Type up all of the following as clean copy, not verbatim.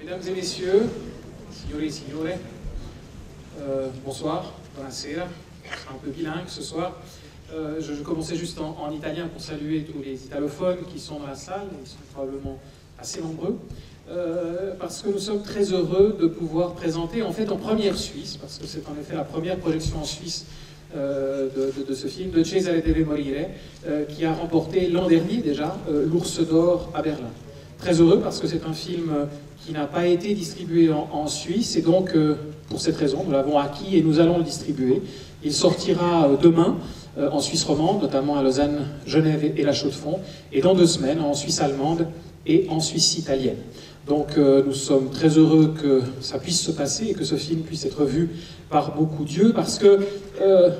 Mesdames et messieurs, signore et signore, bonsoir, buonasera, je serai un peu bilingue ce soir. Je commençais juste en italien pour saluer tous les italophones qui sont dans la salle, ils sont probablement assez nombreux, parce que nous sommes très heureux de pouvoir présenter en fait en première Suisse, parce que c'est en effet la première projection en Suisse de ce film, de Cesare deve morire, qui a remporté l'an dernier déjà l'Ours d'Or à Berlin. Très heureux parce que c'est un film qui n'a pas été distribué en Suisse, et donc pour cette raison nous l'avons acquis et nous allons le distribuer. Il sortira demain en Suisse romande, notamment à Lausanne, Genève et La Chaux-de-Fonds, et dans 2 semaines en Suisse allemande et en Suisse italienne. Donc nous sommes très heureux que ça puisse se passer et que ce film puisse être vu par beaucoup d'yeux, parce que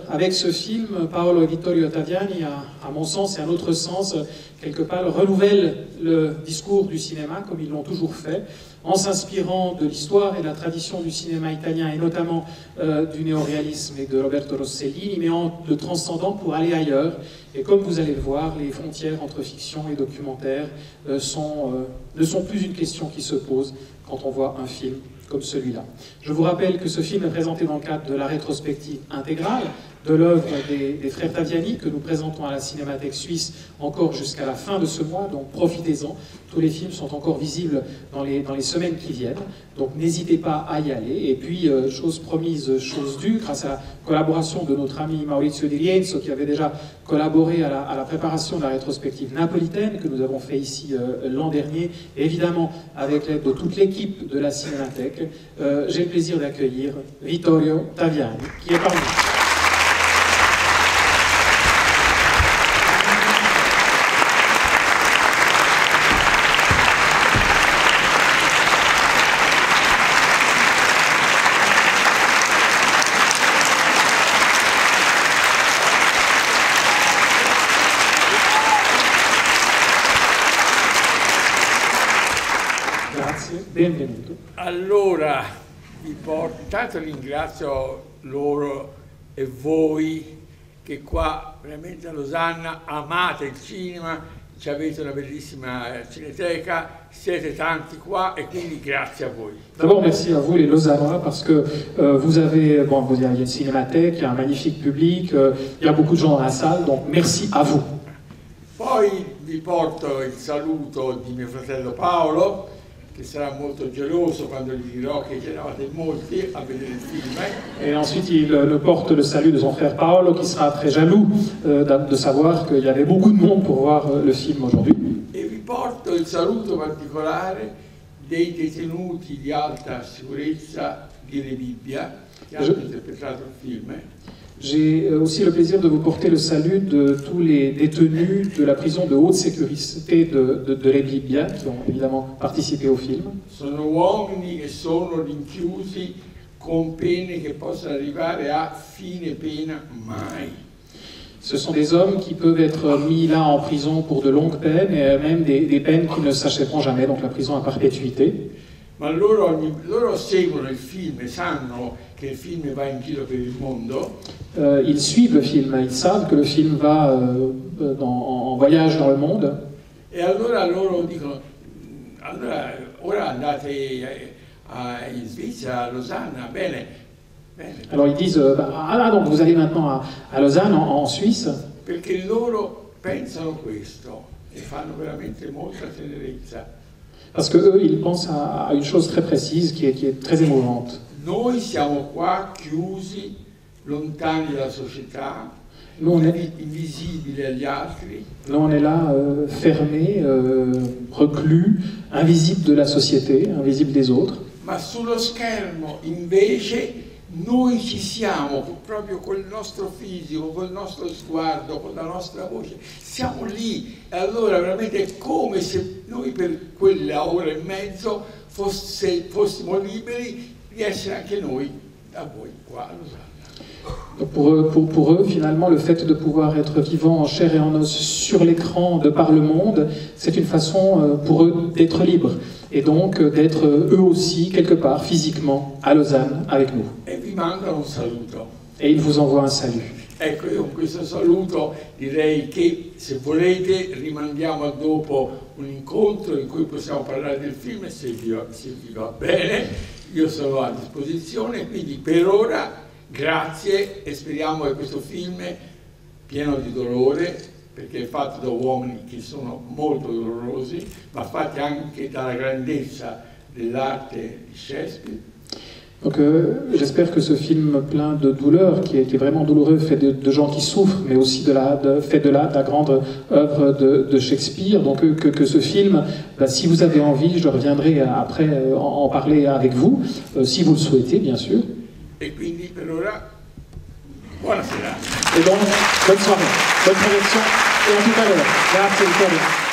avec ce film, Paolo et Vittorio Ottaviani, à mon sens et à notre sens, quelque part renouvelle le discours du cinéma comme ils l'ont toujours fait, en s'inspirant de l'histoire et de la tradition du cinéma italien, et notamment du néoréalisme et de Roberto Rossellini, mais en le transcendant pour aller ailleurs. Et comme vous allez le voir, les frontières entre fiction et documentaire ne sont plus une question qui se pose quand on voit un film comme celui-là. Je vous rappelle que ce film est présenté dans le cadre de la rétrospective intégrale de l'œuvre des frères Taviani, que nous présentons à la Cinémathèque suisse encore jusqu'à la fin de ce mois, donc profitez-en. Tous les films sont encore visibles dans les semaines qui viennent, donc n'hésitez pas à y aller. Et puis, chose promise, chose due, grâce à la collaboration de notre ami Maurizio Di Rienzo, qui avait déjà collaboré à la préparation de la rétrospective napolitaine que nous avons fait ici l'an dernier, et évidemment avec l'aide de toute l'équipe de la Cinémathèque, j'ai le plaisir d'accueillir Vittorio Taviani, qui est parmi nous. Benvenuto. Allora, intanto ringrazio loro e voi che qua veramente a Losanna amate il cinema, ci avete una bellissima cineteca, siete tanti qua e quindi grazie a voi. D'abord merci à vous les Lausannois parce que vous avez, il y a une cinémathèque, il y a un magnifique public, il y a beaucoup de gens dans la salle, donc merci à vous. Poi vi porto il saluto di mio fratello Paolo, che sarà molto geloso quando gli dirò che c'eravate in molti a vedere il film. Et ensuite, il nous porte le salut de son frère Paolo, qui sera très jaloux de savoir qu'il y avait beaucoup de monde pour voir le film aujourd'hui. E vi porto il saluto particolare dei detenuti di alta sicurezza di Rebibbia, che hanno interpretato il film. J'ai aussi le plaisir de vous porter le salut de tous les détenus de la prison de haute sécurité de Rebibbia, qui ont évidemment participé au film. Sono uomini che sono rinchiusi con pene che possono arrivare a fine pena mai. Ce sont des hommes qui peuvent être mis là en prison pour de longues peines, et même des peines qui ne s'achèveront jamais, donc la prison à perpétuité. Ma loro seguono il film e sanno che il film va in giro per il mondo. Ils suivent le film, ils savent que le film va en voyage dans le monde. E allora loro dicono, allora ora andate in Svizzera, a Losanna, bene. Alors ils disent, donc vous allez maintenant à Lausanne, en Suisse. Perché loro pensano questo e fanno veramente molta tenerezza. Parce que eux, ils pensent à une chose très précise qui est très émouvante. Noi siamo qua chiusi, lontani dalla società, invisibili agli altri. Nous, on est là, fermés, reclus, invisibles de la société, invisibles des autres. Ma sullo schermo, invece, noi ci siamo proprio col nostro fisico, col nostro sguardo, con la nostra voce, siamo lì. E allora veramente è come se noi per quella ora e mezzo fossimo liberi di essere anche noi da voi qua a Losanna. Pour eux, finalement, le fait de pouvoir être vivant en chair et en os sur l'écran de par le monde, c'est une façon pour eux d'être libres, et donc d'être eux aussi, quelque part, physiquement, à Lausanne, avec nous. E vi mandano un saluto. Et ils vous envoient un salut. Ecco, io con questo saluto direi che se volete rimandiamo a dopo un incontro in cui possiamo parlare del film, se vi va bene, io sono a disposizione, quindi per ora grazie e speriamo che questo film pieno di dolore, perché è fatto da uomini che sono molto dolorosi, ma fatti anche dalla grandezza dell'arte di Shakespeare. Donc j'espère que ce film plein de douleur, qui est vraiment douloureux, fait de gens qui souffrent, mais aussi fait de la grande œuvre de Shakespeare. Donc que ce film, si vous avez envie, je reviendrai après en parler avec vous, si vous le souhaitez, bien sûr. Et quindi per ora, buona serata. Et donc, bonne soirée, bonne projection, et à tout à l'heure. Grazie Vittorio.